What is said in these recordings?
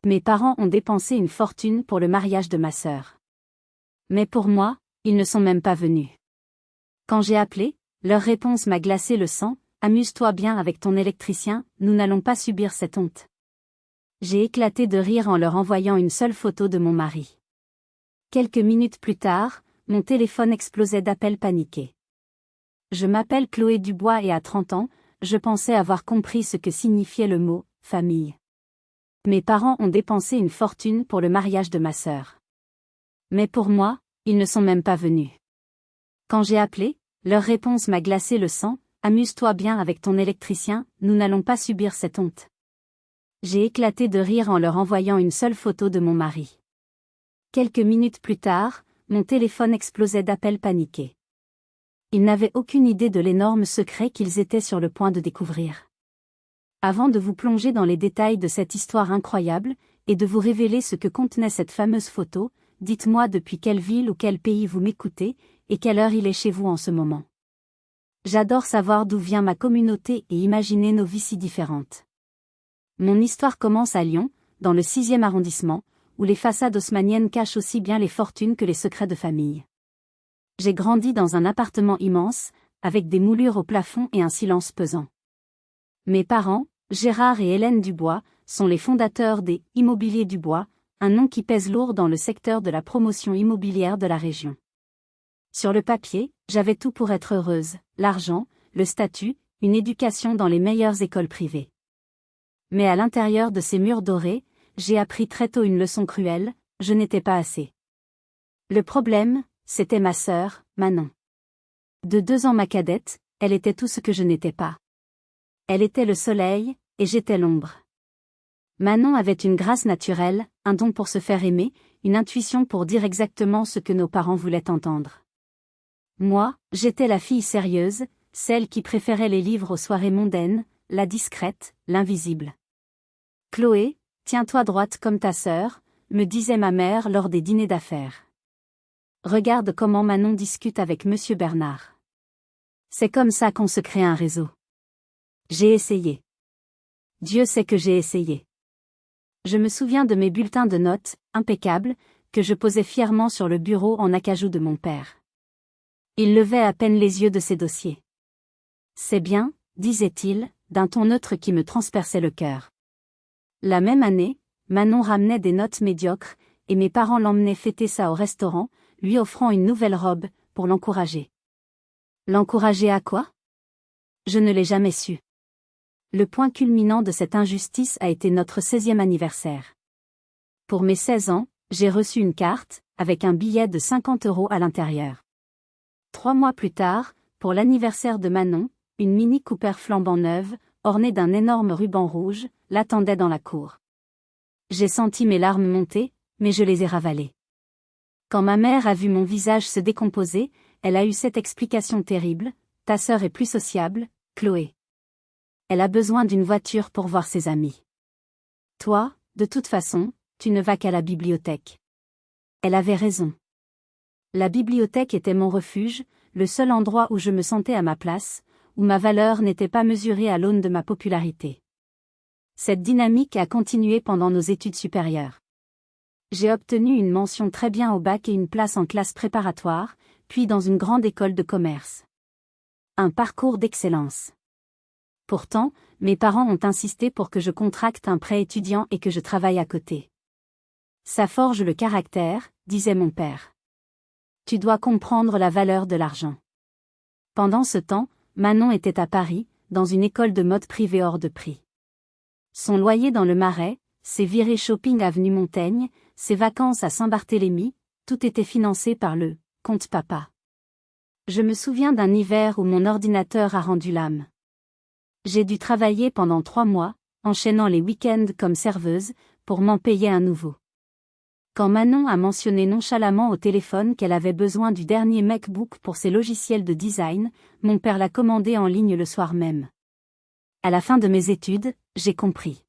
Mes parents ont dépensé une fortune pour le mariage de ma sœur. Mais pour moi, ils ne sont même pas venus. Quand j'ai appelé, leur réponse m'a glacé le sang: amuse-toi bien avec ton électricien, nous n'allons pas subir cette honte. J'ai éclaté de rire en leur envoyant une seule photo de mon mari. Quelques minutes plus tard, mon téléphone explosait d'appels paniqués. Je m'appelle Chloé Dubois et à 30 ans, je pensais avoir compris ce que signifiait le mot « famille ». Mes parents ont dépensé une fortune pour le mariage de ma sœur. Mais pour moi, ils ne sont même pas venus. Quand j'ai appelé, leur réponse m'a glacé le sang: amuse-toi bien avec ton électricien, nous n'allons pas subir cette honte. J'ai éclaté de rire en leur envoyant une seule photo de mon mari. Quelques minutes plus tard, mon téléphone explosait d'appels paniqués. Ils n'avaient aucune idée de l'énorme secret qu'ils étaient sur le point de découvrir. Avant de vous plonger dans les détails de cette histoire incroyable, et de vous révéler ce que contenait cette fameuse photo, dites-moi depuis quelle ville ou quel pays vous m'écoutez, et quelle heure il est chez vous en ce moment. J'adore savoir d'où vient ma communauté et imaginer nos vies si différentes. Mon histoire commence à Lyon, dans le 6e arrondissement, où les façades haussmanniennes cachent aussi bien les fortunes que les secrets de famille. J'ai grandi dans un appartement immense, avec des moulures au plafond et un silence pesant. Mes parents, Gérard et Hélène Dubois, sont les fondateurs des Immobiliers Dubois, un nom qui pèse lourd dans le secteur de la promotion immobilière de la région. Sur le papier, j'avais tout pour être heureuse: l'argent, le statut, une éducation dans les meilleures écoles privées. Mais à l'intérieur de ces murs dorés, j'ai appris très tôt une leçon cruelle: je n'étais pas assez. Le problème, c'était ma sœur, Manon. De 2 ans ma cadette, elle était tout ce que je n'étais pas. Elle était le soleil, et j'étais l'ombre. Manon avait une grâce naturelle, un don pour se faire aimer, une intuition pour dire exactement ce que nos parents voulaient entendre. Moi, j'étais la fille sérieuse, celle qui préférait les livres aux soirées mondaines, la discrète, l'invisible. Chloé, tiens-toi droite comme ta sœur, me disait ma mère lors des dîners d'affaires. Regarde comment Manon discute avec Monsieur Bernard. C'est comme ça qu'on se crée un réseau. J'ai essayé. Dieu sait que j'ai essayé. Je me souviens de mes bulletins de notes, impeccables, que je posais fièrement sur le bureau en acajou de mon père. Il levait à peine les yeux de ses dossiers. C'est bien, disait-il, d'un ton neutre qui me transperçait le cœur. La même année, Manon ramenait des notes médiocres, et mes parents l'emmenaient fêter ça au restaurant, lui offrant une nouvelle robe, pour l'encourager. L'encourager à quoi? Je ne l'ai jamais su. Le point culminant de cette injustice a été notre 16e anniversaire. Pour mes 16 ans, j'ai reçu une carte, avec un billet de 50 € à l'intérieur. 3 mois plus tard, pour l'anniversaire de Manon, une Mini Cooper flambant neuve, ornée d'un énorme ruban rouge, l'attendait dans la cour. J'ai senti mes larmes monter, mais je les ai ravalées. Quand ma mère a vu mon visage se décomposer, elle a eu cette explication terrible: ta sœur est plus sociable, Chloé. Elle a besoin d'une voiture pour voir ses amis. Toi, de toute façon, tu ne vas qu'à la bibliothèque. Elle avait raison. La bibliothèque était mon refuge, le seul endroit où je me sentais à ma place, où ma valeur n'était pas mesurée à l'aune de ma popularité. Cette dynamique a continué pendant nos études supérieures. J'ai obtenu une mention très bien au bac et une place en classe préparatoire, puis dans une grande école de commerce. Un parcours d'excellence. Pourtant, mes parents ont insisté pour que je contracte un prêt étudiant et que je travaille à côté. Ça forge le caractère, disait mon père. Tu dois comprendre la valeur de l'argent. Pendant ce temps, Manon était à Paris, dans une école de mode privée hors de prix. Son loyer dans le Marais, ses virées shopping avenue Montaigne, ses vacances à Saint-Barthélemy, tout était financé par le compte papa. Je me souviens d'un hiver où mon ordinateur a rendu l'âme. J'ai dû travailler pendant 3 mois, enchaînant les week-ends comme serveuse, pour m'en payer un nouveau. Quand Manon a mentionné nonchalamment au téléphone qu'elle avait besoin du dernier MacBook pour ses logiciels de design, mon père l'a commandé en ligne le soir même. À la fin de mes études, j'ai compris.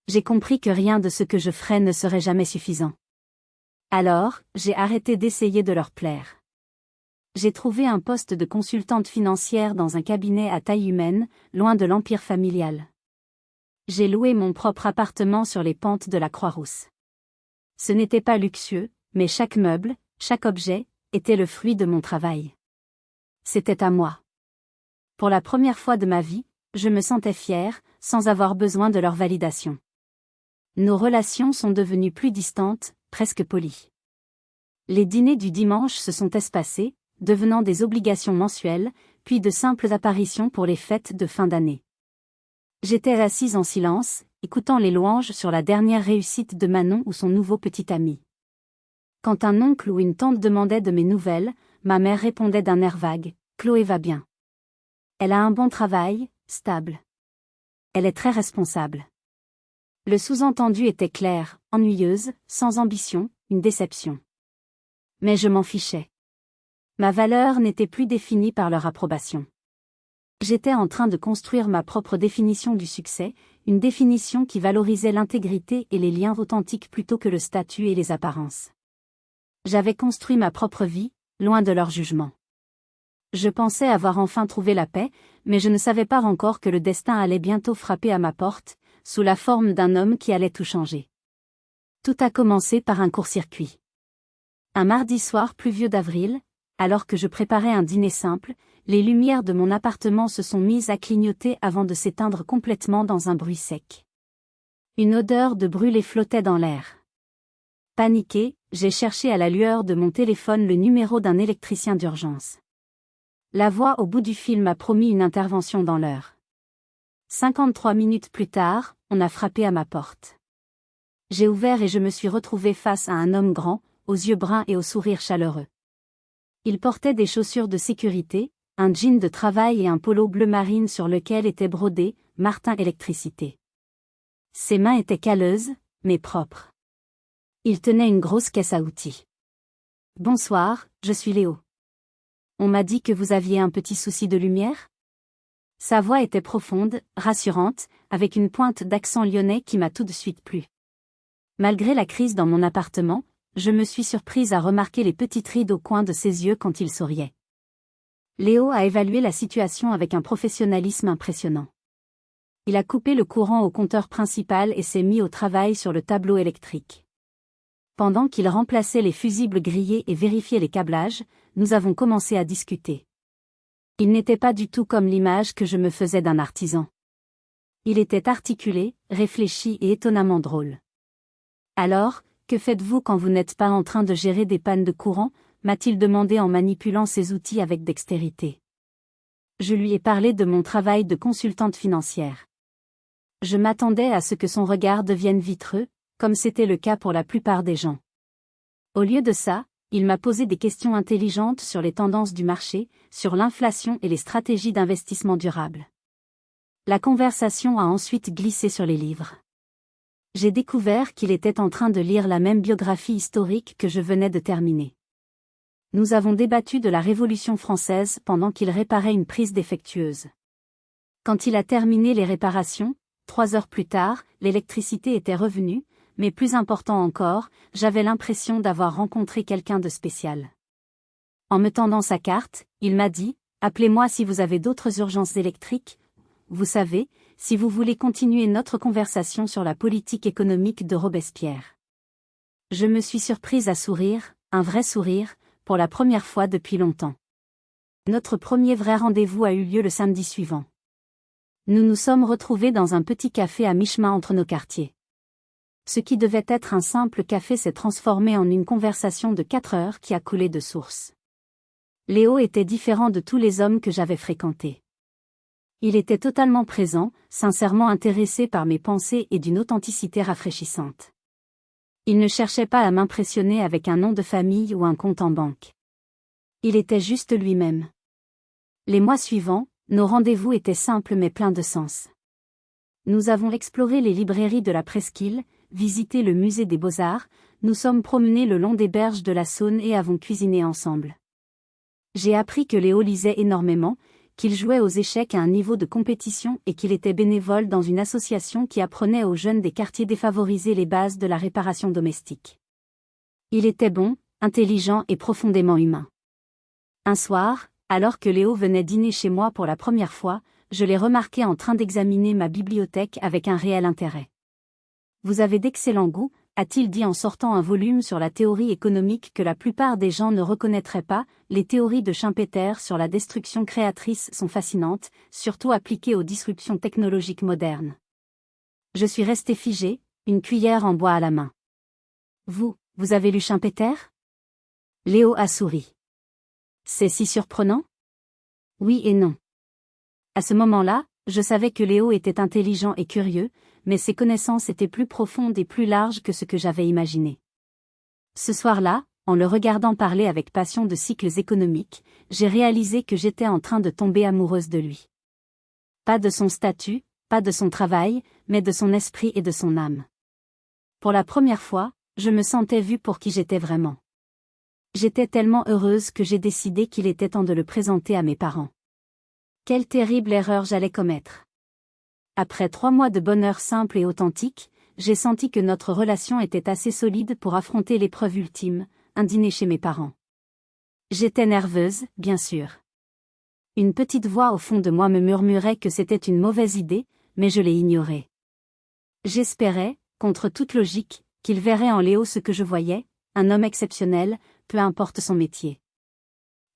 J'ai compris que rien de ce que je ferais ne serait jamais suffisant. Alors, j'ai arrêté d'essayer de leur plaire. J'ai trouvé un poste de consultante financière dans un cabinet à taille humaine, loin de l'empire familial. J'ai loué mon propre appartement sur les pentes de la Croix-Rousse. Ce n'était pas luxueux, mais chaque meuble, chaque objet, était le fruit de mon travail. C'était à moi. Pour la première fois de ma vie, je me sentais fière, sans avoir besoin de leur validation. Nos relations sont devenues plus distantes, presque polies. Les dîners du dimanche se sont espacés, devenant des obligations mensuelles, puis de simples apparitions pour les fêtes de fin d'année. J'étais assise en silence, écoutant les louanges sur la dernière réussite de Manon ou son nouveau petit ami. Quand un oncle ou une tante demandait de mes nouvelles, ma mère répondait d'un air vague, « Chloé va bien. Elle a un bon travail, stable. Elle est très responsable. » Le sous-entendu était clair, ennuyeuse, sans ambition, une déception. Mais je m'en fichais. Ma valeur n'était plus définie par leur approbation. J'étais en train de construire ma propre définition du succès, une définition qui valorisait l'intégrité et les liens authentiques plutôt que le statut et les apparences. J'avais construit ma propre vie, loin de leur jugement. Je pensais avoir enfin trouvé la paix, mais je ne savais pas encore que le destin allait bientôt frapper à ma porte, sous la forme d'un homme qui allait tout changer. Tout a commencé par un court-circuit. Un mardi soir pluvieux d'avril, alors que je préparais un dîner simple, les lumières de mon appartement se sont mises à clignoter avant de s'éteindre complètement dans un bruit sec. Une odeur de brûlé flottait dans l'air. Paniquée, j'ai cherché à la lueur de mon téléphone le numéro d'un électricien d'urgence. La voix au bout du fil m'a promis une intervention dans l'heure. 53 minutes plus tard, on a frappé à ma porte. J'ai ouvert et je me suis retrouvée face à un homme grand, aux yeux bruns et au sourire chaleureux. Il portait des chaussures de sécurité, un jean de travail et un polo bleu marine sur lequel était brodé « Martin Électricité ». Ses mains étaient calleuses, mais propres. Il tenait une grosse caisse à outils. « Bonsoir, je suis Léo. On m'a dit que vous aviez un petit souci de lumière ?» Sa voix était profonde, rassurante, avec une pointe d'accent lyonnais qui m'a tout de suite plu. Malgré la crise dans mon appartement, je me suis surprise à remarquer les petites rides au coin de ses yeux quand il souriait. Léo a évalué la situation avec un professionnalisme impressionnant. Il a coupé le courant au compteur principal et s'est mis au travail sur le tableau électrique. Pendant qu'il remplaçait les fusibles grillés et vérifiait les câblages, nous avons commencé à discuter. Il n'était pas du tout comme l'image que je me faisais d'un artisan. Il était articulé, réfléchi et étonnamment drôle. « Alors, que faites-vous quand vous n'êtes pas en train de gérer des pannes de courant ?» m'a-t-il demandé en manipulant ses outils avec dextérité. Je lui ai parlé de mon travail de consultante financière. Je m'attendais à ce que son regard devienne vitreux, comme c'était le cas pour la plupart des gens. Au lieu de ça, il m'a posé des questions intelligentes sur les tendances du marché, sur l'inflation et les stratégies d'investissement durable. La conversation a ensuite glissé sur les livres. J'ai découvert qu'il était en train de lire la même biographie historique que je venais de terminer. Nous avons débattu de la Révolution française pendant qu'il réparait une prise défectueuse. Quand il a terminé les réparations, 3 heures plus tard, l'électricité était revenue, mais plus important encore, j'avais l'impression d'avoir rencontré quelqu'un de spécial. En me tendant sa carte, il m'a dit « Appelez-moi si vous avez d'autres urgences électriques. Vous savez, si vous voulez continuer notre conversation sur la politique économique de Robespierre. » Je me suis surprise à sourire, un vrai sourire, pour la première fois depuis longtemps. Notre premier vrai rendez-vous a eu lieu le samedi suivant. Nous nous sommes retrouvés dans un petit café à mi-chemin entre nos quartiers. Ce qui devait être un simple café s'est transformé en une conversation de 4 heures qui a coulé de source. Léo était différent de tous les hommes que j'avais fréquentés. Il était totalement présent, sincèrement intéressé par mes pensées et d'une authenticité rafraîchissante. Il ne cherchait pas à m'impressionner avec un nom de famille ou un compte en banque. Il était juste lui-même. Les mois suivants, nos rendez-vous étaient simples mais pleins de sens. Nous avons exploré les librairies de la Presqu'île, visité le musée des Beaux-Arts, nous sommes promenés le long des berges de la Saône et avons cuisiné ensemble. J'ai appris que Léo lisait énormément, qu'il jouait aux échecs à un niveau de compétition et qu'il était bénévole dans une association qui apprenait aux jeunes des quartiers défavorisés les bases de la réparation domestique. Il était bon, intelligent et profondément humain. Un soir, alors que Léo venait dîner chez moi pour la première fois, je l'ai remarqué en train d'examiner ma bibliothèque avec un réel intérêt. Vous avez d'excellent goût, a-t-il dit en sortant un volume sur la théorie économique que la plupart des gens ne reconnaîtraient pas. Les théories de Schumpeter sur la destruction créatrice sont fascinantes, surtout appliquées aux disruptions technologiques modernes. Je suis resté figé, une cuillère en bois à la main. Vous avez lu Schumpeter? Léo a souri. C'est si surprenant? Oui et non. À ce moment-là, je savais que Léo était intelligent et curieux, mais ses connaissances étaient plus profondes et plus larges que ce que j'avais imaginé. Ce soir-là, en le regardant parler avec passion de cycles économiques, j'ai réalisé que j'étais en train de tomber amoureuse de lui. Pas de son statut, pas de son travail, mais de son esprit et de son âme. Pour la première fois, je me sentais vue pour qui j'étais vraiment. J'étais tellement heureuse que j'ai décidé qu'il était temps de le présenter à mes parents. Quelle terrible erreur j'allais commettre. Après 3 mois de bonheur simple et authentique, j'ai senti que notre relation était assez solide pour affronter l'épreuve ultime, un dîner chez mes parents. J'étais nerveuse, bien sûr. Une petite voix au fond de moi me murmurait que c'était une mauvaise idée, mais je l'ai ignorée. J'espérais, contre toute logique, qu'il verrait en Léo ce que je voyais, un homme exceptionnel, peu importe son métier.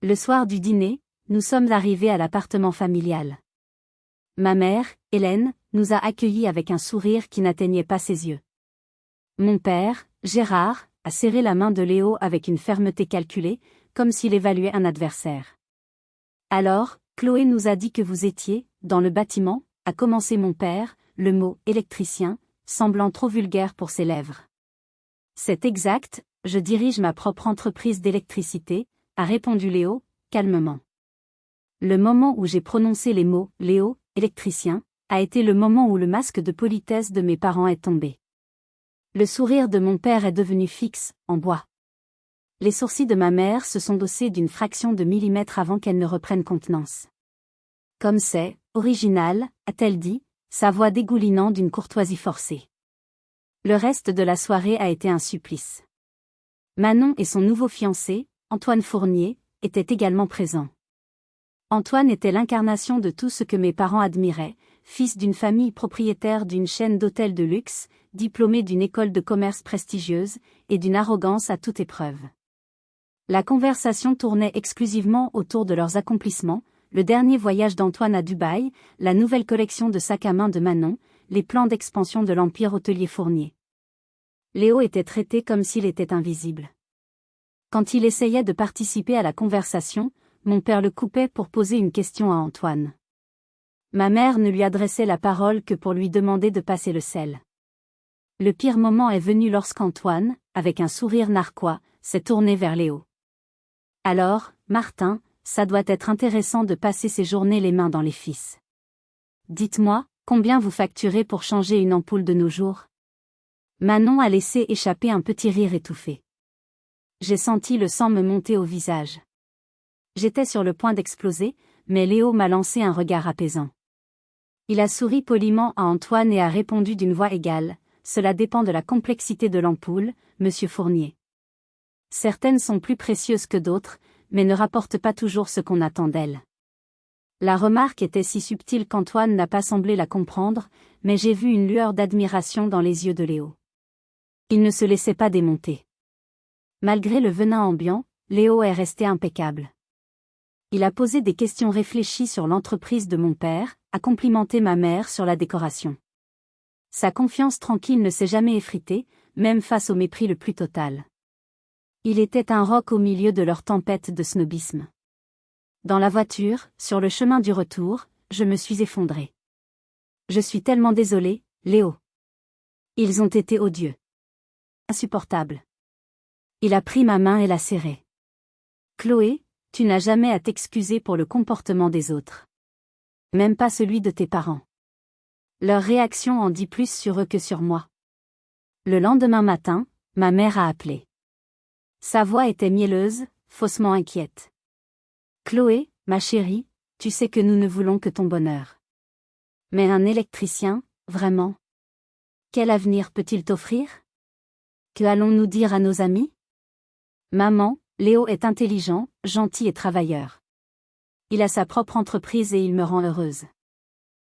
Le soir du dîner, nous sommes arrivés à l'appartement familial. Ma mère, Hélène, nous a accueillis avec un sourire qui n'atteignait pas ses yeux. Mon père, Gérard, a serré la main de Léo avec une fermeté calculée, comme s'il évaluait un adversaire. Alors, Chloé nous a dit que vous étiez, dans le bâtiment, a commencé mon père, le mot « électricien », semblant trop vulgaire pour ses lèvres. C'est exact, je dirige ma propre entreprise d'électricité, a répondu Léo, calmement. Le moment où j'ai prononcé les mots « Léo, électricien », a été le moment où le masque de politesse de mes parents est tombé. Le sourire de mon père est devenu fixe, en bois. Les sourcils de ma mère se sont dossés d'une fraction de millimètre avant qu'elle ne reprenne contenance. Comme c'est original, a-t-elle dit, sa voix dégoulinant d'une courtoisie forcée. Le reste de la soirée a été un supplice. Manon et son nouveau fiancé, Antoine Fournier, étaient également présents. Antoine était l'incarnation de tout ce que mes parents admiraient, fils d'une famille propriétaire d'une chaîne d'hôtels de luxe, diplômé d'une école de commerce prestigieuse, et d'une arrogance à toute épreuve. La conversation tournait exclusivement autour de leurs accomplissements, le dernier voyage d'Antoine à Dubaï, la nouvelle collection de sacs à main de Manon, les plans d'expansion de l'empire hôtelier Fournier. Léo était traité comme s'il était invisible. Quand il essayait de participer à la conversation, mon père le coupait pour poser une question à Antoine. Ma mère ne lui adressait la parole que pour lui demander de passer le sel. Le pire moment est venu lorsqu'Antoine, avec un sourire narquois, s'est tourné vers Léo. Alors, Martin, ça doit être intéressant de passer ses journées les mains dans les fils. Dites-moi, combien vous facturez pour changer une ampoule de nos jours? Manon a laissé échapper un petit rire étouffé. J'ai senti le sang me monter au visage. J'étais sur le point d'exploser, mais Léo m'a lancé un regard apaisant. Il a souri poliment à Antoine et a répondu d'une voix égale, « Cela dépend de la complexité de l'ampoule, monsieur Fournier. Certaines sont plus précieuses que d'autres, mais ne rapportent pas toujours ce qu'on attend d'elles. » La remarque était si subtile qu'Antoine n'a pas semblé la comprendre, mais j'ai vu une lueur d'admiration dans les yeux de Léo. Il ne se laissait pas démonter. Malgré le venin ambiant, Léo est resté impeccable. Il a posé des questions réfléchies sur l'entreprise de mon père, a complimenté ma mère sur la décoration. Sa confiance tranquille ne s'est jamais effritée, même face au mépris le plus total. Il était un roc au milieu de leur tempête de snobisme. Dans la voiture, sur le chemin du retour, je me suis effondrée. Je suis tellement désolée, Léo. Ils ont été odieux. Insupportables. Il a pris ma main et l'a serrée. Chloé, tu n'as jamais à t'excuser pour le comportement des autres. Même pas celui de tes parents. Leur réaction en dit plus sur eux que sur moi. Le lendemain matin, ma mère a appelé. Sa voix était mielleuse, faussement inquiète. Chloé, ma chérie, tu sais que nous ne voulons que ton bonheur. Mais un électricien, vraiment? Quel avenir peut-il t'offrir? Que allons-nous dire à nos amis? Maman, Léo est intelligent, gentil et travailleur. Il a sa propre entreprise et il me rend heureuse.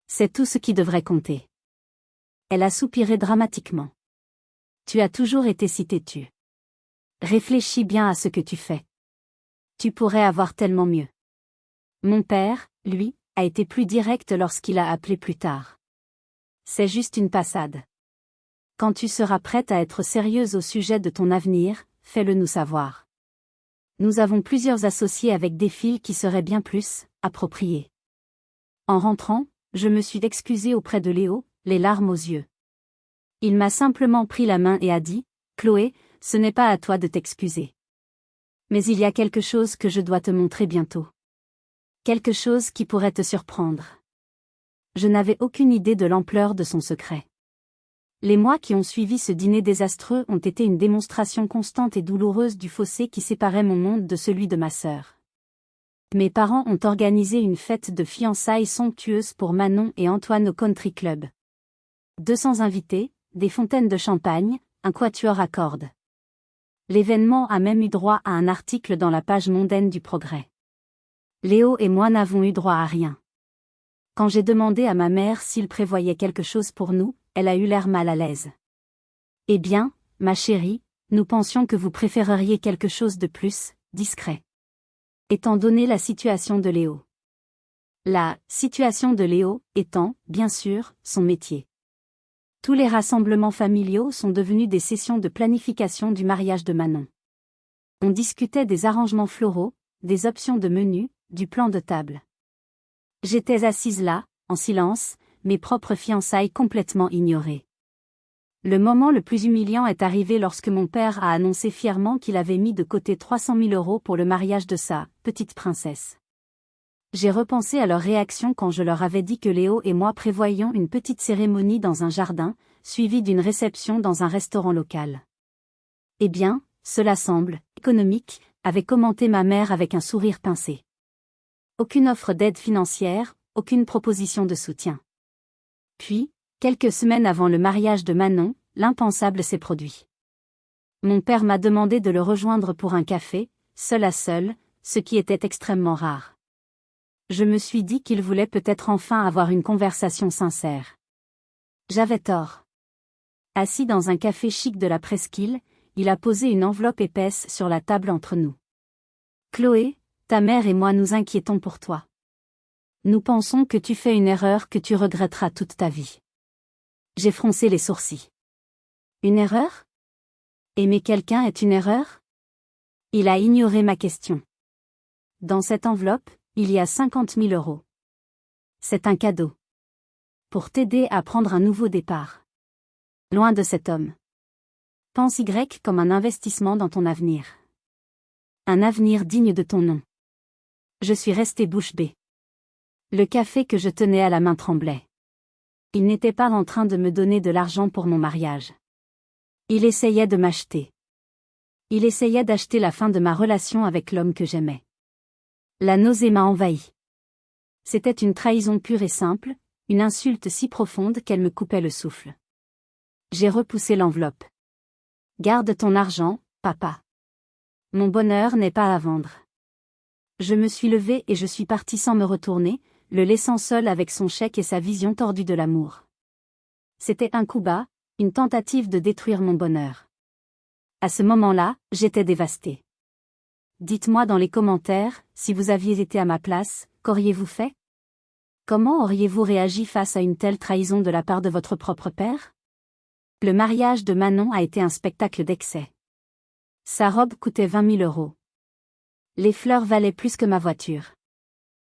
C'est tout ce qui devrait compter. Elle a soupiré dramatiquement. Tu as toujours été si têtu. Réfléchis bien à ce que tu fais. Tu pourrais avoir tellement mieux. Mon père, lui, a été plus direct lorsqu'il a appelé plus tard. C'est juste une passade. Quand tu seras prête à être sérieuse au sujet de ton avenir, fais-le nous savoir. Nous avons plusieurs associés avec des fils qui seraient bien plus appropriés. En rentrant, je me suis excusée auprès de Léo, les larmes aux yeux. Il m'a simplement pris la main et a dit, « Chloé, ce n'est pas à toi de t'excuser. Mais il y a quelque chose que je dois te montrer bientôt. Quelque chose qui pourrait te surprendre. » Je n'avais aucune idée de l'ampleur de son secret. Les mois qui ont suivi ce dîner désastreux ont été une démonstration constante et douloureuse du fossé qui séparait mon monde de celui de ma sœur. Mes parents ont organisé une fête de fiançailles somptueuse pour Manon et Antoine au country club. 200 invités, des fontaines de champagne, un quatuor à cordes. L'événement a même eu droit à un article dans la page mondaine du Progrès. Léo et moi n'avons eu droit à rien. Quand j'ai demandé à ma mère s'il prévoyait quelque chose pour nous, elle a eu l'air mal à l'aise. Eh bien, ma chérie, nous pensions que vous préféreriez quelque chose de plus discret. Étant donné la situation de Léo. La situation de Léo étant, bien sûr, son métier. Tous les rassemblements familiaux sont devenus des sessions de planification du mariage de Manon. On discutait des arrangements floraux, des options de menu, du plan de table. J'étais assise là, en silence, mes propres fiançailles complètement ignorées. Le moment le plus humiliant est arrivé lorsque mon père a annoncé fièrement qu'il avait mis de côté 300 000 € pour le mariage de sa petite princesse. J'ai repensé à leur réaction quand je leur avais dit que Léo et moi prévoyions une petite cérémonie dans un jardin, suivie d'une réception dans un restaurant local. Eh bien, cela semble économique, avait commenté ma mère avec un sourire pincé. Aucune offre d'aide financière, aucune proposition de soutien. Puis, quelques semaines avant le mariage de Manon, l'impensable s'est produit. Mon père m'a demandé de le rejoindre pour un café, seul à seul, ce qui était extrêmement rare. Je me suis dit qu'il voulait peut-être enfin avoir une conversation sincère. J'avais tort. Assis dans un café chic de la presqu'île, il a posé une enveloppe épaisse sur la table entre nous. « Chloé, ta mère et moi nous inquiétons pour toi. Nous pensons que tu fais une erreur que tu regretteras toute ta vie. » J'ai froncé les sourcils. Une erreur ? Aimer quelqu'un est une erreur ? Il a ignoré ma question. Dans cette enveloppe, il y a 50 000 €. C'est un cadeau. Pour t'aider à prendre un nouveau départ. Loin de cet homme. Pense Y comme un investissement dans ton avenir. Un avenir digne de ton nom. Je suis restée bouche bée. Le café que je tenais à la main tremblait. Il n'était pas en train de me donner de l'argent pour mon mariage. Il essayait de m'acheter. Il essayait d'acheter la fin de ma relation avec l'homme que j'aimais. La nausée m'a envahi. C'était une trahison pure et simple, une insulte si profonde qu'elle me coupait le souffle. J'ai repoussé l'enveloppe. Garde ton argent, papa. Mon bonheur n'est pas à vendre. Je me suis levée et je suis partie sans me retourner, le laissant seul avec son chèque et sa vision tordue de l'amour. C'était un coup bas, une tentative de détruire mon bonheur. À ce moment-là, j'étais dévastée. Dites-moi dans les commentaires, si vous aviez été à ma place, qu'auriez-vous fait ? Comment auriez-vous réagi face à une telle trahison de la part de votre propre père ? Le mariage de Manon a été un spectacle d'excès. Sa robe coûtait 20 000 €. Les fleurs valaient plus que ma voiture.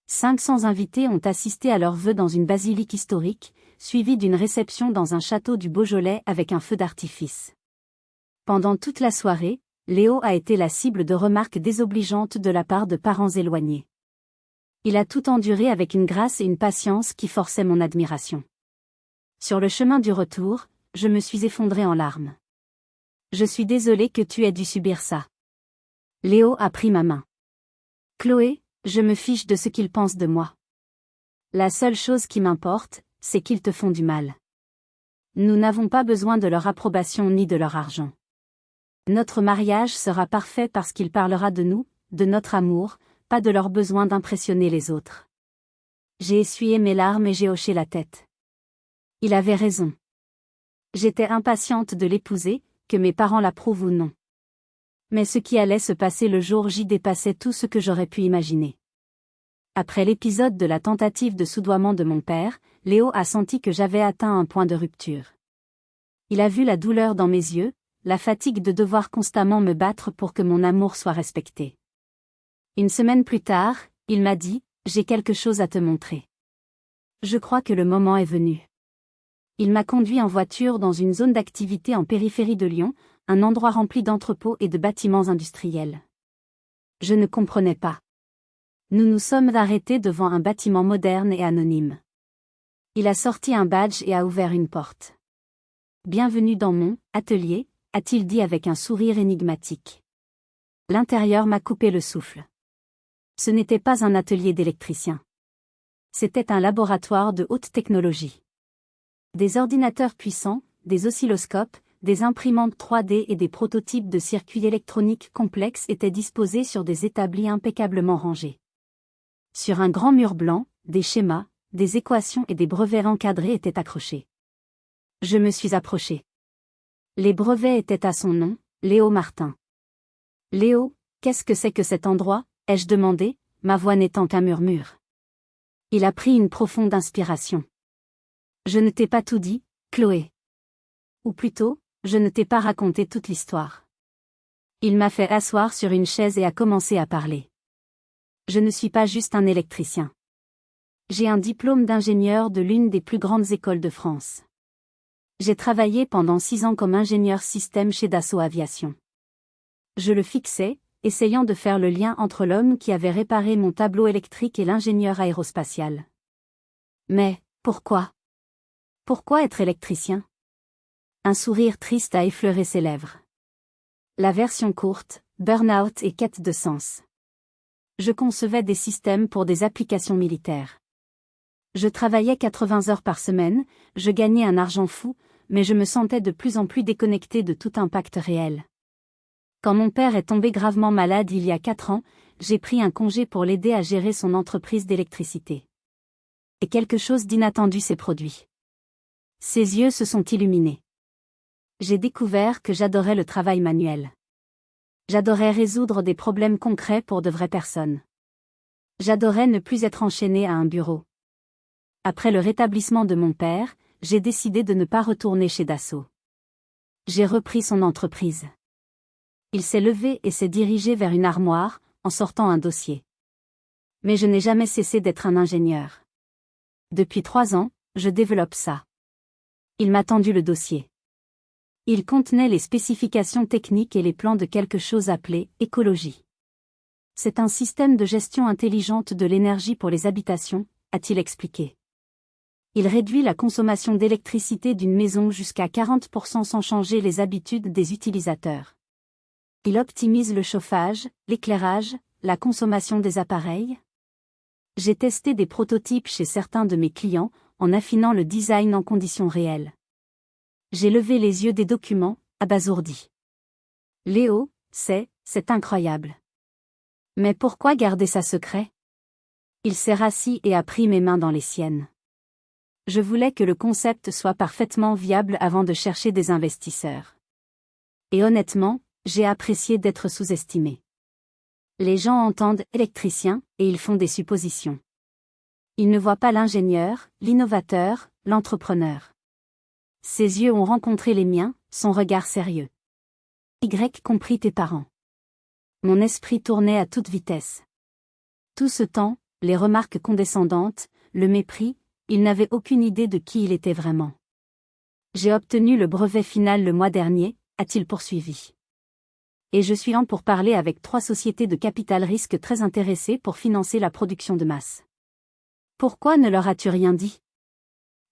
500 invités ont assisté à leurs vœux dans une basilique historique, suivie d'une réception dans un château du Beaujolais avec un feu d'artifice. Pendant toute la soirée, Léo a été la cible de remarques désobligeantes de la part de parents éloignés. Il a tout enduré avec une grâce et une patience qui forçaient mon admiration. Sur le chemin du retour, je me suis effondrée en larmes. Je suis désolée que tu aies dû subir ça. Léo a pris ma main. Chloé, je me fiche de ce qu'ils pensent de moi. La seule chose qui m'importe, c'est qu'ils te font du mal. Nous n'avons pas besoin de leur approbation ni de leur argent. Notre mariage sera parfait parce qu'il parlera de nous, de notre amour, pas de leur besoin d'impressionner les autres. J'ai essuyé mes larmes et j'ai hoché la tête. Il avait raison. J'étais impatiente de l'épouser, que mes parents l'approuvent ou non. Mais ce qui allait se passer le jour J dépassait tout ce que j'aurais pu imaginer. Après l'épisode de la tentative de soudoiement de mon père, Léo a senti que j'avais atteint un point de rupture. Il a vu la douleur dans mes yeux, la fatigue de devoir constamment me battre pour que mon amour soit respecté. Une semaine plus tard, il m'a dit, « J'ai quelque chose à te montrer. » Je crois que le moment est venu. Il m'a conduit en voiture dans une zone d'activité en périphérie de Lyon, un endroit rempli d'entrepôts et de bâtiments industriels. Je ne comprenais pas. Nous nous sommes arrêtés devant un bâtiment moderne et anonyme. Il a sorti un badge et a ouvert une porte. « Bienvenue dans mon atelier », a-t-il dit avec un sourire énigmatique. L'intérieur m'a coupé le souffle. Ce n'était pas un atelier d'électricien. C'était un laboratoire de haute technologie. Des ordinateurs puissants, des oscilloscopes, des imprimantes 3D et des prototypes de circuits électroniques complexes étaient disposés sur des établis impeccablement rangés. Sur un grand mur blanc, des schémas, des équations et des brevets encadrés étaient accrochés. Je me suis approché. Les brevets étaient à son nom, Léo Martin. « Léo, qu'est-ce que c'est que cet endroit ?» ai-je demandé, ma voix n'étant qu'un murmure. Il a pris une profonde inspiration. « Je ne t'ai pas tout dit, Chloé. Ou plutôt, je ne t'ai pas raconté toute l'histoire. » Il m'a fait asseoir sur une chaise et a commencé à parler. « Je ne suis pas juste un électricien. J'ai un diplôme d'ingénieur de l'une des plus grandes écoles de France. J'ai travaillé pendant 6 ans comme ingénieur système chez Dassault Aviation. Je le fixais, essayant de faire le lien entre l'homme qui avait réparé mon tableau électrique et l'ingénieur aérospatial. Mais, pourquoi ? Pourquoi être électricien ? Un sourire triste a effleuré ses lèvres. La version courte, burn-out et quête de sens. Je concevais des systèmes pour des applications militaires. Je travaillais 80 heures par semaine, je gagnais un argent fou, mais je me sentais de plus en plus déconnecté de tout impact réel. Quand mon père est tombé gravement malade il y a 4 ans, j'ai pris un congé pour l'aider à gérer son entreprise d'électricité. Et quelque chose d'inattendu s'est produit. Ses yeux se sont illuminés. J'ai découvert que j'adorais le travail manuel. J'adorais résoudre des problèmes concrets pour de vraies personnes. J'adorais ne plus être enchaîné à un bureau. Après le rétablissement de mon père, j'ai décidé de ne pas retourner chez Dassault. J'ai repris son entreprise. Il s'est levé et s'est dirigé vers une armoire, en sortant un dossier. Mais je n'ai jamais cessé d'être un ingénieur. Depuis 3 ans, je développe ça. Il m'a tendu le dossier. Il contenait les spécifications techniques et les plans de quelque chose appelé écologie. C'est un système de gestion intelligente de l'énergie pour les habitations, a-t-il expliqué. Il réduit la consommation d'électricité d'une maison jusqu'à 40% sans changer les habitudes des utilisateurs. Il optimise le chauffage, l'éclairage, la consommation des appareils. J'ai testé des prototypes chez certains de mes clients, en affinant le design en conditions réelles. J'ai levé les yeux des documents, abasourdi. Léo, c'est incroyable. Mais pourquoi garder ça secret ? Il s'est rassis et a pris mes mains dans les siennes. Je voulais que le concept soit parfaitement viable avant de chercher des investisseurs. Et honnêtement, j'ai apprécié d'être sous-estimé. Les gens entendent « électricien » et ils font des suppositions. Ils ne voient pas l'ingénieur, l'innovateur, l'entrepreneur. Ses yeux ont rencontré les miens, son regard sérieux. Y compris tes parents. Mon esprit tournait à toute vitesse. Tout ce temps, les remarques condescendantes, le mépris, il n'avait aucune idée de qui il était vraiment. J'ai obtenu le brevet final le mois dernier, a-t-il poursuivi. Et je suis en pourparlers avec 3 sociétés de capital risque très intéressées pour financer la production de masse. Pourquoi ne leur as-tu rien dit ?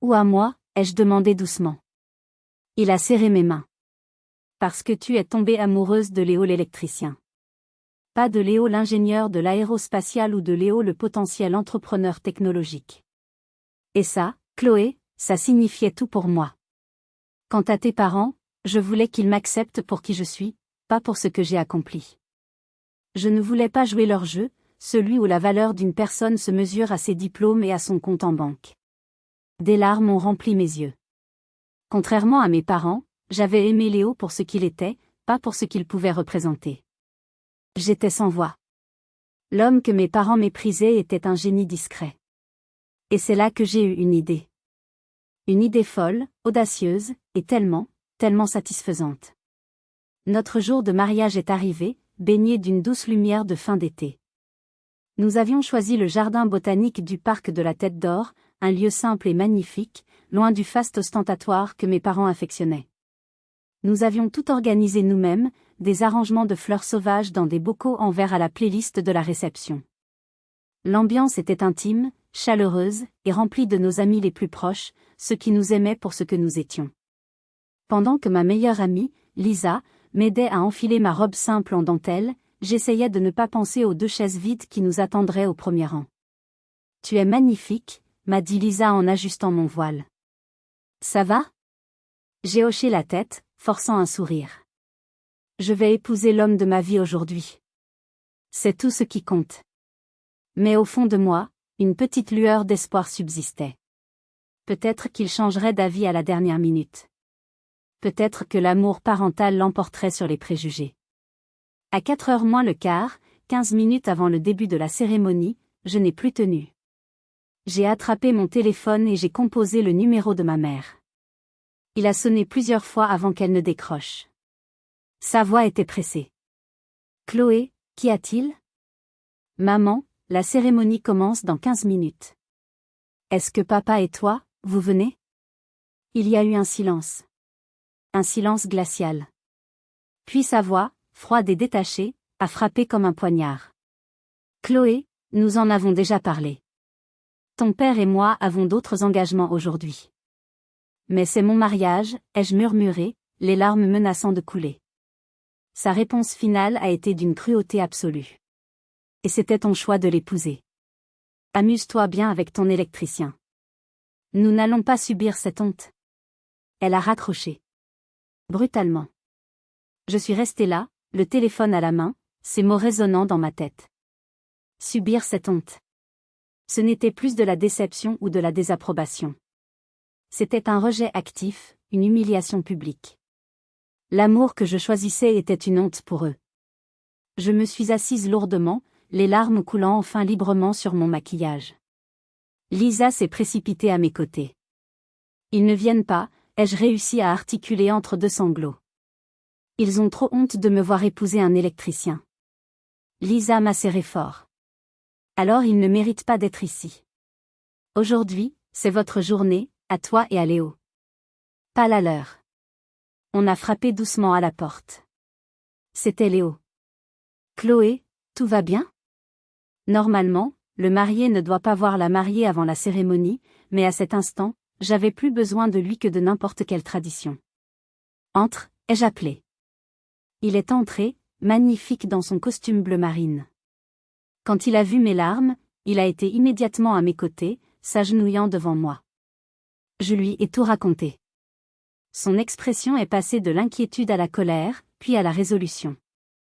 Ou à moi, ai-je demandé doucement. Il a serré mes mains. Parce que tu es tombée amoureuse de Léo l'électricien. Pas de Léo l'ingénieur de l'aérospatial ou de Léo le potentiel entrepreneur technologique. Et ça, Chloé, ça signifiait tout pour moi. Quant à tes parents, je voulais qu'ils m'acceptent pour qui je suis, pas pour ce que j'ai accompli. Je ne voulais pas jouer leur jeu, celui où la valeur d'une personne se mesure à ses diplômes et à son compte en banque. Des larmes ont rempli mes yeux. Contrairement à mes parents, j'avais aimé Léo pour ce qu'il était, pas pour ce qu'il pouvait représenter. J'étais sans voix. L'homme que mes parents méprisaient était un génie discret. Et c'est là que j'ai eu une idée. Une idée folle, audacieuse, et tellement satisfaisante. Notre jour de mariage est arrivé, baigné d'une douce lumière de fin d'été. Nous avions choisi le jardin botanique du parc de la Tête d'Or, un lieu simple et magnifique, loin du faste ostentatoire que mes parents affectionnaient. Nous avions tout organisé nous-mêmes, des arrangements de fleurs sauvages dans des bocaux en verre à la playlist de la réception. L'ambiance était intime, chaleureuse, et remplie de nos amis les plus proches, ceux qui nous aimaient pour ce que nous étions. Pendant que ma meilleure amie, Lisa, m'aidait à enfiler ma robe simple en dentelle, j'essayais de ne pas penser aux 2 chaises vides qui nous attendraient au premier rang. « Tu es magnifique », m'a dit Lisa en ajustant mon voile. « Ça va ?» J'ai hoché la tête, forçant un sourire. Je vais épouser l'homme de ma vie aujourd'hui. C'est tout ce qui compte. Mais au fond de moi, une petite lueur d'espoir subsistait. Peut-être qu'il changerait d'avis à la dernière minute. Peut-être que l'amour parental l'emporterait sur les préjugés. À 4h moins le quart, 15 minutes avant le début de la cérémonie, je n'ai plus tenu. J'ai attrapé mon téléphone et j'ai composé le numéro de ma mère. Il a sonné plusieurs fois avant qu'elle ne décroche. Sa voix était pressée. « Chloé, qu'y a-t-il ? » ?»« Maman, la cérémonie commence dans 15 minutes. »« Est-ce que papa et toi, vous venez ?» Il y a eu un silence. Un silence glacial. Puis sa voix, froide et détachée, a frappé comme un poignard. « Chloé, nous en avons déjà parlé. Ton père et moi avons d'autres engagements aujourd'hui. »« Mais c'est mon mariage, » ai-je murmuré, les larmes menaçant de couler. Sa réponse finale a été d'une cruauté absolue. « Et c'était ton choix de l'épouser. Amuse-toi bien avec ton électricien. Nous n'allons pas subir cette honte. » Elle a raccroché. Brutalement. Je suis restée là, le téléphone à la main, ces mots résonnant dans ma tête. Subir cette honte. Ce n'était plus de la déception ou de la désapprobation. C'était un rejet actif, une humiliation publique. L'amour que je choisissais était une honte pour eux. Je me suis assise lourdement, les larmes coulant enfin librement sur mon maquillage. Lisa s'est précipitée à mes côtés. « Ils ne viennent pas », ai-je réussi à articuler entre 2 sanglots. Ils ont trop honte de me voir épouser un électricien. Lisa m'a serré fort. Alors ils ne méritent pas d'être ici. Aujourd'hui, c'est votre journée, à toi et à Léo. Pas la leur. On a frappé doucement à la porte. C'était Léo. Chloé, tout va bien ? Normalement, le marié ne doit pas voir la mariée avant la cérémonie, mais à cet instant, j'avais plus besoin de lui que de n'importe quelle tradition. Entre, ai-je appelé. Il est entré, magnifique dans son costume bleu marine. Quand il a vu mes larmes, il a été immédiatement à mes côtés, s'agenouillant devant moi. Je lui ai tout raconté. Son expression est passée de l'inquiétude à la colère, puis à la résolution.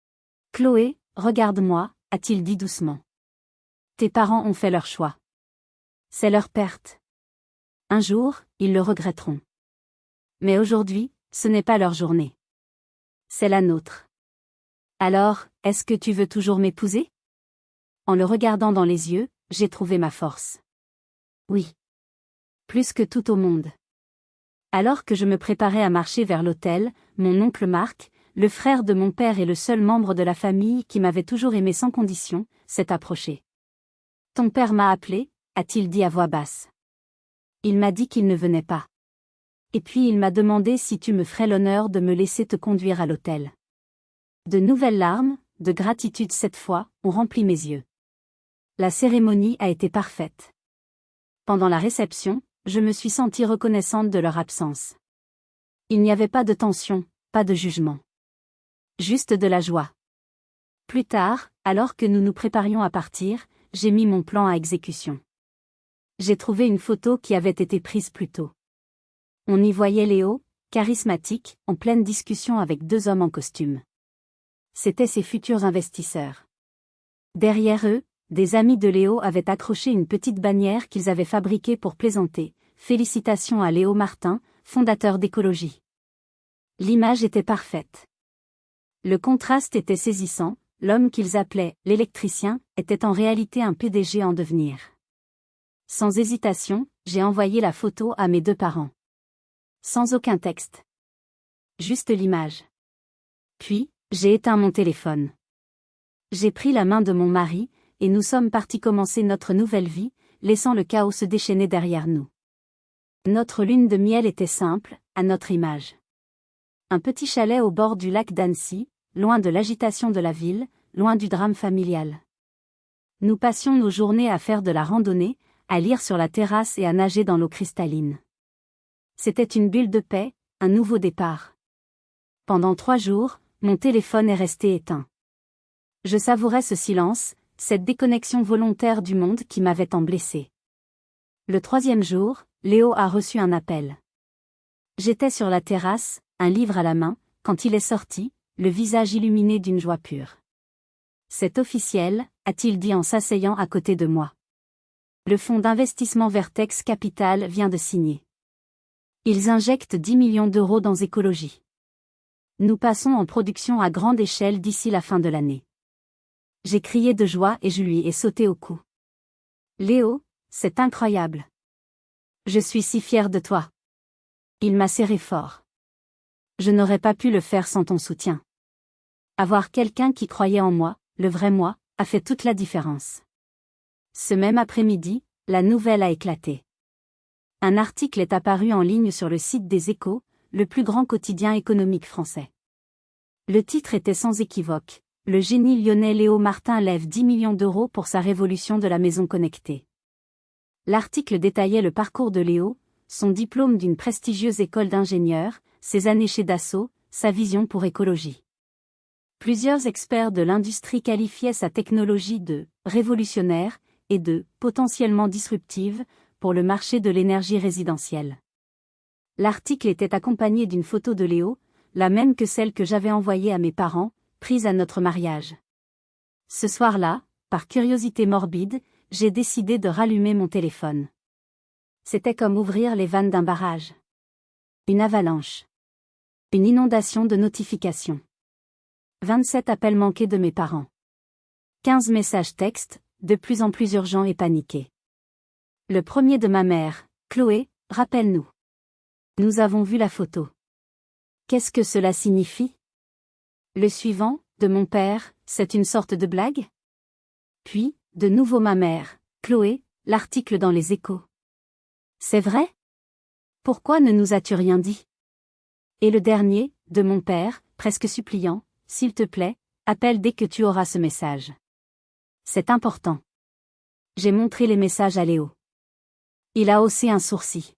« Chloé, regarde-moi », a-t-il dit doucement. « Tes parents ont fait leur choix. C'est leur perte. Un jour, ils le regretteront. Mais aujourd'hui, ce n'est pas leur journée. C'est la nôtre. Alors, est-ce que tu veux toujours m'épouser ? » En le regardant dans les yeux, j'ai trouvé ma force. Oui. Plus que tout au monde. Alors que je me préparais à marcher vers l'hôtel, mon oncle Marc, le frère de mon père et le seul membre de la famille qui m'avait toujours aimé sans condition, s'est approché. « Ton père m'a appelé », a-t-il dit à voix basse. Il m'a dit qu'il ne venait pas. Et puis il m'a demandé si tu me ferais l'honneur de me laisser te conduire à l'hôtel. De nouvelles larmes, de gratitude cette fois, ont rempli mes yeux. La cérémonie a été parfaite. Pendant la réception, je me suis sentie reconnaissante de leur absence. Il n'y avait pas de tension, pas de jugement. Juste de la joie. Plus tard, alors que nous nous préparions à partir, j'ai mis mon plan à exécution. J'ai trouvé une photo qui avait été prise plus tôt. On y voyait Léo, charismatique, en pleine discussion avec 2 hommes en costume. C'étaient ses futurs investisseurs. Derrière eux, des amis de Léo avaient accroché une petite bannière qu'ils avaient fabriquée pour plaisanter. Félicitations à Léo Martin, fondateur d'Écologie. L'image était parfaite. Le contraste était saisissant, l'homme qu'ils appelaient « l'électricien » était en réalité un PDG en devenir. Sans hésitation, j'ai envoyé la photo à mes 2 parents. Sans aucun texte. Juste l'image. Puis, j'ai éteint mon téléphone. J'ai pris la main de mon mari, et nous sommes partis commencer notre nouvelle vie, laissant le chaos se déchaîner derrière nous. Notre lune de miel était simple, à notre image. Un petit chalet au bord du lac d'Annecy, loin de l'agitation de la ville, loin du drame familial. Nous passions nos journées à faire de la randonnée, à lire sur la terrasse et à nager dans l'eau cristalline. C'était une bulle de paix, un nouveau départ. Pendant 3 jours, mon téléphone est resté éteint. Je savourais ce silence, cette déconnexion volontaire du monde qui m'avait tant blessé. Le 3e jour, Léo a reçu un appel. J'étais sur la terrasse, un livre à la main, quand il est sorti, le visage illuminé d'une joie pure. C'est officiel, a-t-il dit en s'asseyant à côté de moi. Le fonds d'investissement Vertex Capital vient de signer. Ils injectent 10 millions d'euros dans Écologie. Nous passons en production à grande échelle d'ici la fin de l'année. J'ai crié de joie et je lui ai sauté au cou. Léo, c'est incroyable. Je suis si fière de toi. Il m'a serré fort. Je n'aurais pas pu le faire sans ton soutien. Avoir quelqu'un qui croyait en moi, le vrai moi, a fait toute la différence. Ce même après-midi, la nouvelle a éclaté. Un article est apparu en ligne sur le site des Échos, le plus grand quotidien économique français. Le titre était sans équivoque. Le génie lyonnais Léo Martin lève 10 millions d'euros pour sa révolution de la maison connectée. L'article détaillait le parcours de Léo, son diplôme d'une prestigieuse école d'ingénieur, ses années chez Dassault, sa vision pour Écologie. Plusieurs experts de l'industrie qualifiaient sa technologie de « révolutionnaire » et de « potentiellement disruptive » pour le marché de l'énergie résidentielle. L'article était accompagné d'une photo de Léo, la même que celle que j'avais envoyée à mes parents, prise à notre mariage. Ce soir-là, par curiosité morbide, j'ai décidé de rallumer mon téléphone. C'était comme ouvrir les vannes d'un barrage. Une avalanche. Une inondation de notifications. 27 appels manqués de mes parents. 15 messages textes, de plus en plus urgents et paniqués. Le premier de ma mère, Chloé, rappelle-nous. Nous avons vu la photo. Qu'est-ce que cela signifie ? Le suivant, de mon père, c'est une sorte de blague ? Puis, de nouveau ma mère, Chloé, l'article dans les Échos. C'est vrai ? Pourquoi ne nous as-tu rien dit ? Et le dernier, de mon père, presque suppliant, s'il te plaît, appelle dès que tu auras ce message. C'est important. J'ai montré les messages à Léo. Il a haussé un sourcil.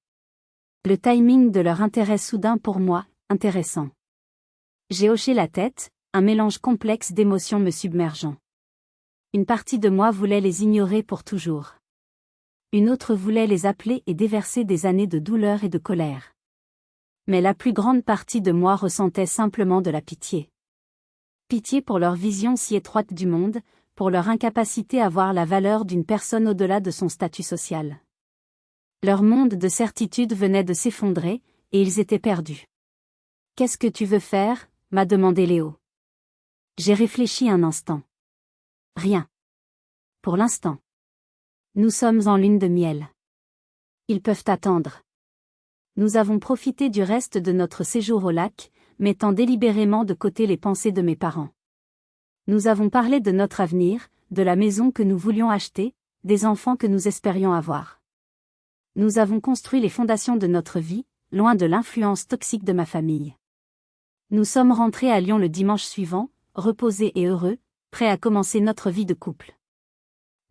Le timing de leur intérêt soudain pour moi, intéressant. J'ai hoché la tête, un mélange complexe d'émotions me submergeant. Une partie de moi voulait les ignorer pour toujours. Une autre voulait les appeler et déverser des années de douleur et de colère. Mais la plus grande partie de moi ressentait simplement de la pitié. Pitié pour leur vision si étroite du monde, pour leur incapacité à voir la valeur d'une personne au-delà de son statut social. Leur monde de certitude venait de s'effondrer, et ils étaient perdus. « Qu'est-ce que tu veux faire ?» m'a demandé Léo. J'ai réfléchi un instant. Rien. Pour l'instant. Nous sommes en lune de miel. Ils peuvent attendre. Nous avons profité du reste de notre séjour au lac, mettant délibérément de côté les pensées de mes parents. Nous avons parlé de notre avenir, de la maison que nous voulions acheter, des enfants que nous espérions avoir. Nous avons construit les fondations de notre vie, loin de l'influence toxique de ma famille. Nous sommes rentrés à Lyon le dimanche suivant, reposés et heureux, prêts à commencer notre vie de couple.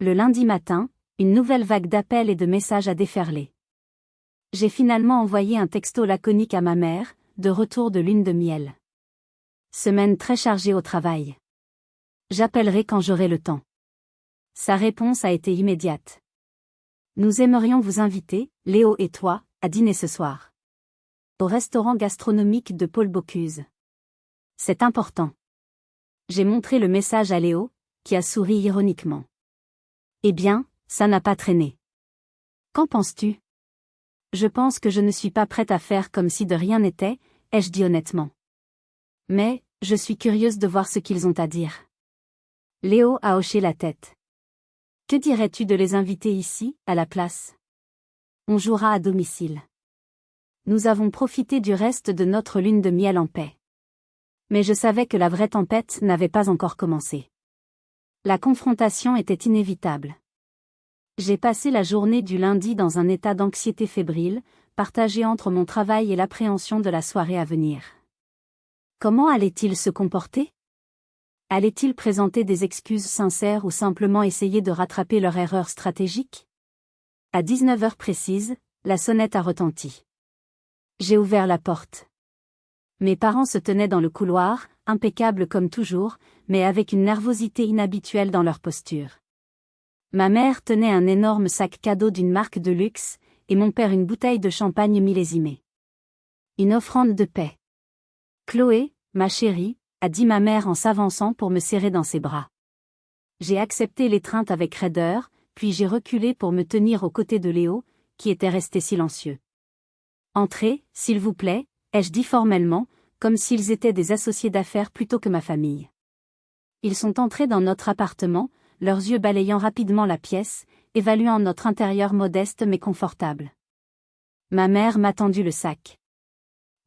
Le lundi matin, une nouvelle vague d'appels et de messages a déferlé. J'ai finalement envoyé un texto laconique à ma mère, de retour de lune de miel. Semaine très chargée au travail. J'appellerai quand j'aurai le temps. Sa réponse a été immédiate. Nous aimerions vous inviter, Léo et toi, à dîner ce soir. Au restaurant gastronomique de Paul Bocuse. C'est important. J'ai montré le message à Léo, qui a souri ironiquement. Eh bien, ça n'a pas traîné. Qu'en penses-tu? Je pense que je ne suis pas prête à faire comme si de rien n'était, ai-je dit honnêtement. Mais, je suis curieuse de voir ce qu'ils ont à dire. Léo a hoché la tête. Que dirais-tu de les inviter ici, à la place? On jouera à domicile. Nous avons profité du reste de notre lune de miel en paix. Mais je savais que la vraie tempête n'avait pas encore commencé. La confrontation était inévitable. J'ai passé la journée du lundi dans un état d'anxiété fébrile, partagé entre mon travail et l'appréhension de la soirée à venir. Comment allait-il se comporter? Allait-il présenter des excuses sincères ou simplement essayer de rattraper leur erreur stratégique? À 19 heures précises, la sonnette a retenti. J'ai ouvert la porte. Mes parents se tenaient dans le couloir, impeccables comme toujours, mais avec une nervosité inhabituelle dans leur posture. Ma mère tenait un énorme sac cadeau d'une marque de luxe, et mon père une bouteille de champagne millésimée. Une offrande de paix. Chloé, ma chérie, a dit ma mère en s'avançant pour me serrer dans ses bras. J'ai accepté l'étreinte avec raideur, puis j'ai reculé pour me tenir aux côtés de Léo, qui était resté silencieux. Entrez, s'il vous plaît, ai-je dit formellement, comme s'ils étaient des associés d'affaires plutôt que ma famille. Ils sont entrés dans notre appartement, leurs yeux balayant rapidement la pièce, évaluant notre intérieur modeste mais confortable. Ma mère m'a tendu le sac.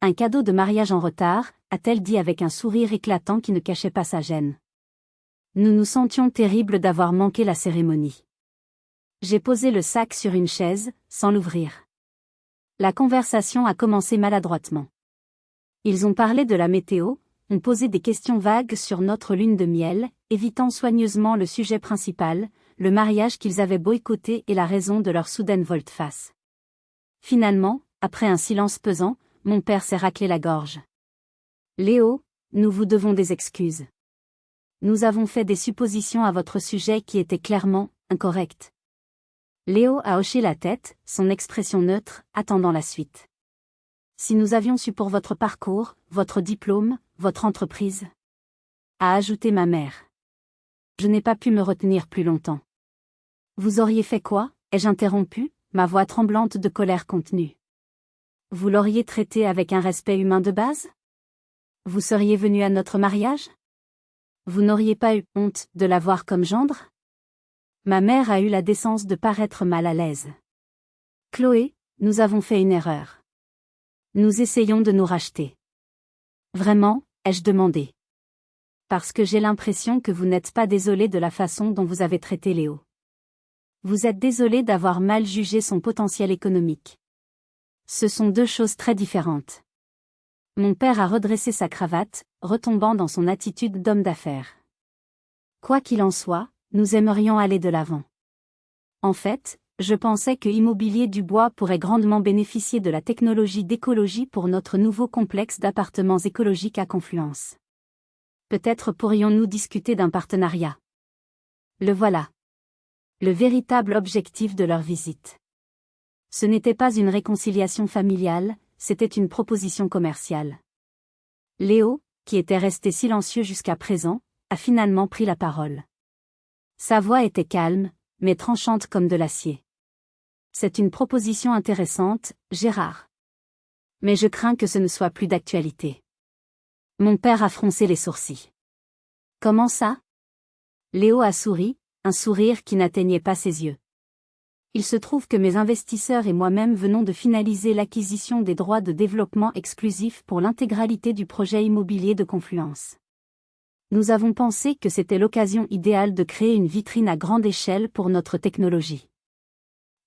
Un cadeau de mariage en retard, a-t-elle dit avec un sourire éclatant qui ne cachait pas sa gêne. Nous nous sentions terribles d'avoir manqué la cérémonie. J'ai posé le sac sur une chaise, sans l'ouvrir. La conversation a commencé maladroitement. Ils ont parlé de la météo, ont posé des questions vagues sur notre lune de miel, évitant soigneusement le sujet principal, le mariage qu'ils avaient boycotté et la raison de leur soudaine volte-face. Finalement, après un silence pesant, mon père s'est raclé la gorge. Léo, nous vous devons des excuses. Nous avons fait des suppositions à votre sujet qui étaient clairement incorrectes. Léo a hoché la tête, son expression neutre, attendant la suite. Si nous avions su pour votre parcours, votre diplôme, votre entreprise, a ajouté ma mère. Je n'ai pas pu me retenir plus longtemps. Vous auriez fait quoi? Ai-je interrompu, ma voix tremblante de colère contenue. Vous l'auriez traité avec un respect humain de base? Vous seriez venu à notre mariage? Vous n'auriez pas eu honte de l'avoir comme gendre? Ma mère a eu la décence de paraître mal à l'aise. Chloé, nous avons fait une erreur. Nous essayons de nous racheter. Vraiment, ai-je demandé. Parce que j'ai l'impression que vous n'êtes pas désolé de la façon dont vous avez traité Léo. Vous êtes désolé d'avoir mal jugé son potentiel économique. Ce sont deux choses très différentes. Mon père a redressé sa cravate, retombant dans son attitude d'homme d'affaires. Quoi qu'il en soit, nous aimerions aller de l'avant. En fait, je pensais que Immobilier du Bois pourrait grandement bénéficier de la technologie d'écologie pour notre nouveau complexe d'appartements écologiques à Confluence. Peut-être pourrions-nous discuter d'un partenariat. Le voilà. Le véritable objectif de leur visite. Ce n'était pas une réconciliation familiale, c'était une proposition commerciale. Léo, qui était resté silencieux jusqu'à présent, a finalement pris la parole. Sa voix était calme, mais tranchante comme de l'acier. C'est une proposition intéressante, Gérard. Mais je crains que ce ne soit plus d'actualité. Mon père a froncé les sourcils. Comment ça? Léo a souri, un sourire qui n'atteignait pas ses yeux. Il se trouve que mes investisseurs et moi-même venons de finaliser l'acquisition des droits de développement exclusifs pour l'intégralité du projet immobilier de Confluence. Nous avons pensé que c'était l'occasion idéale de créer une vitrine à grande échelle pour notre technologie.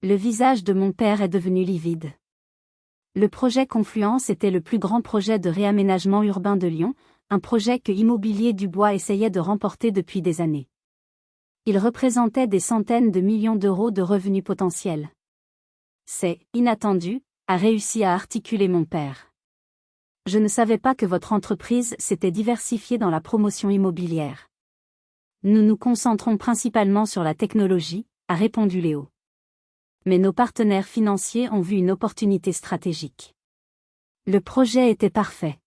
Le visage de mon père est devenu livide. Le projet Confluence était le plus grand projet de réaménagement urbain de Lyon, un projet que Immobilier du Bois essayait de remporter depuis des années. Il représentait des centaines de millions d'euros de revenus potentiels. C'est inattendu, a réussi à articuler mon père. Je ne savais pas que votre entreprise s'était diversifiée dans la promotion immobilière. Nous nous concentrons principalement sur la technologie, a répondu Léo. Mais nos partenaires financiers ont vu une opportunité stratégique. Le projet était parfait.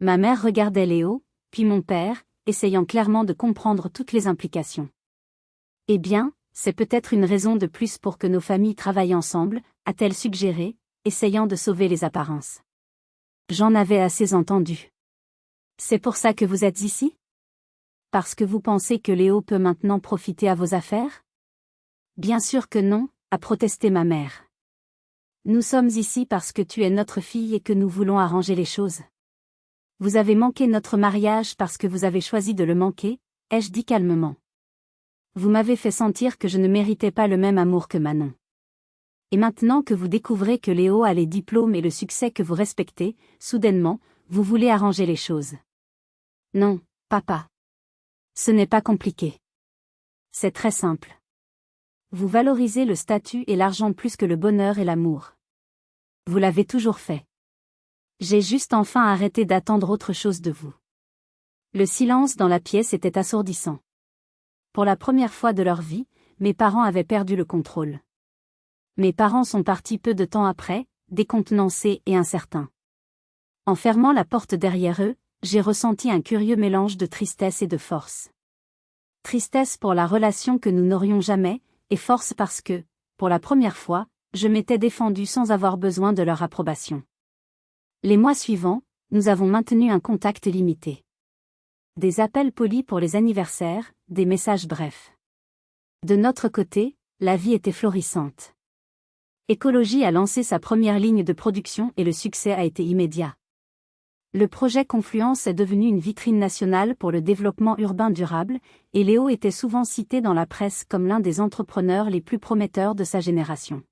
Ma mère regardait Léo, puis mon père, essayant clairement de comprendre toutes les implications. Eh bien, c'est peut-être une raison de plus pour que nos familles travaillent ensemble, a-t-elle suggéré, essayant de sauver les apparences. J'en avais assez entendu. C'est pour ça que vous êtes ici? Parce que vous pensez que Léo peut maintenant profiter à vos affaires? Bien sûr que non, a protesté ma mère. Nous sommes ici parce que tu es notre fille et que nous voulons arranger les choses. Vous avez manqué notre mariage parce que vous avez choisi de le manquer, ai-je dit calmement. Vous m'avez fait sentir que je ne méritais pas le même amour que Manon. Et maintenant que vous découvrez que Léo a les diplômes et le succès que vous respectez, soudainement, vous voulez arranger les choses. Non, papa. Ce n'est pas compliqué. C'est très simple. Vous valorisez le statut et l'argent plus que le bonheur et l'amour. Vous l'avez toujours fait. J'ai juste enfin arrêté d'attendre autre chose de vous. Le silence dans la pièce était assourdissant. Pour la première fois de leur vie, mes parents avaient perdu le contrôle. Mes parents sont partis peu de temps après, décontenancés et incertains. En fermant la porte derrière eux, j'ai ressenti un curieux mélange de tristesse et de force. Tristesse pour la relation que nous n'aurions jamais, et force parce que, pour la première fois, je m'étais défendue sans avoir besoin de leur approbation. Les mois suivants, nous avons maintenu un contact limité. Des appels polis pour les anniversaires, des messages brefs. De notre côté, la vie était florissante. Écologie a lancé sa première ligne de production et le succès a été immédiat. Le projet Confluence est devenu une vitrine nationale pour le développement urbain durable, et Léo était souvent cité dans la presse comme l'un des entrepreneurs les plus prometteurs de sa génération.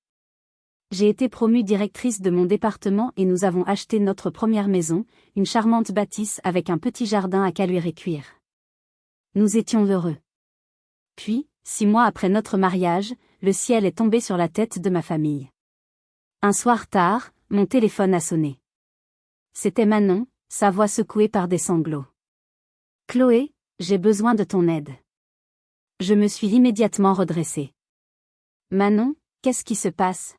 J'ai été promue directrice de mon département et nous avons acheté notre première maison, une charmante bâtisse avec un petit jardin à caluire et cuire. Nous étions heureux. Puis, 6 mois après notre mariage, le ciel est tombé sur la tête de ma famille. Un soir tard, mon téléphone a sonné. C'était Manon, sa voix secouée par des sanglots. « Chloé, j'ai besoin de ton aide. » Je me suis immédiatement redressée. « Manon, qu'est-ce qui se passe ? »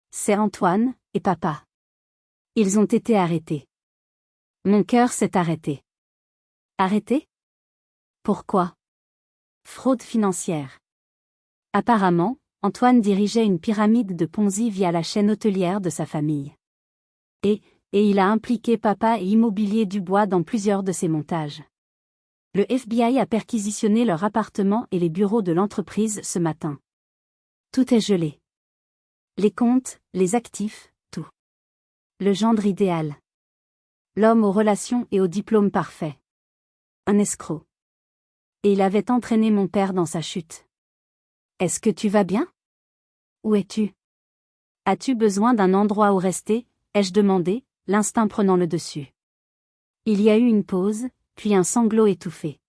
C'est Antoine et papa. Ils ont été arrêtés. Mon cœur s'est arrêté. Arrêté ? Pourquoi ? Fraude financière. Apparemment, Antoine dirigeait une pyramide de Ponzi via la chaîne hôtelière de sa famille. Et il a impliqué papa et Immobilier Dubois dans plusieurs de ses montages. Le FBI a perquisitionné leur appartement et les bureaux de l'entreprise ce matin. Tout est gelé. Les comptes, les actifs, tout. Le gendre idéal. L'homme aux relations et au diplôme parfait. Un escroc. Et il avait entraîné mon père dans sa chute. Est-ce que tu vas bien ? Où es-tu ? As-tu besoin d'un endroit où rester ? Ai-je demandé, l'instinct prenant le dessus. Il y a eu une pause, puis un sanglot étouffé.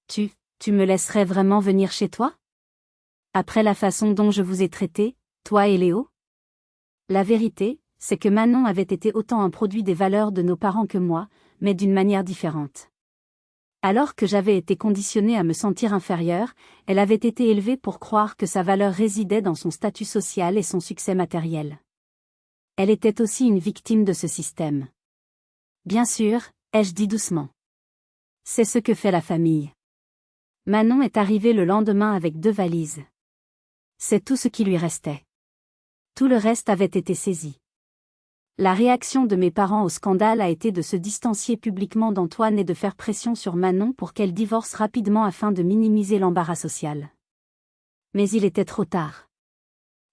Tu me laisserais vraiment venir chez toi ? Après la façon dont je vous ai traité, toi et Léo ? La vérité, c'est que Manon avait été autant un produit des valeurs de nos parents que moi, mais d'une manière différente. Alors que j'avais été conditionnée à me sentir inférieure, elle avait été élevée pour croire que sa valeur résidait dans son statut social et son succès matériel. Elle était aussi une victime de ce système. Bien sûr, ai-je dit doucement. C'est ce que fait la famille. Manon est arrivée le lendemain avec 2 valises. C'est tout ce qui lui restait. Tout le reste avait été saisi. La réaction de mes parents au scandale a été de se distancier publiquement d'Antoine et de faire pression sur Manon pour qu'elle divorce rapidement afin de minimiser l'embarras social. Mais il était trop tard.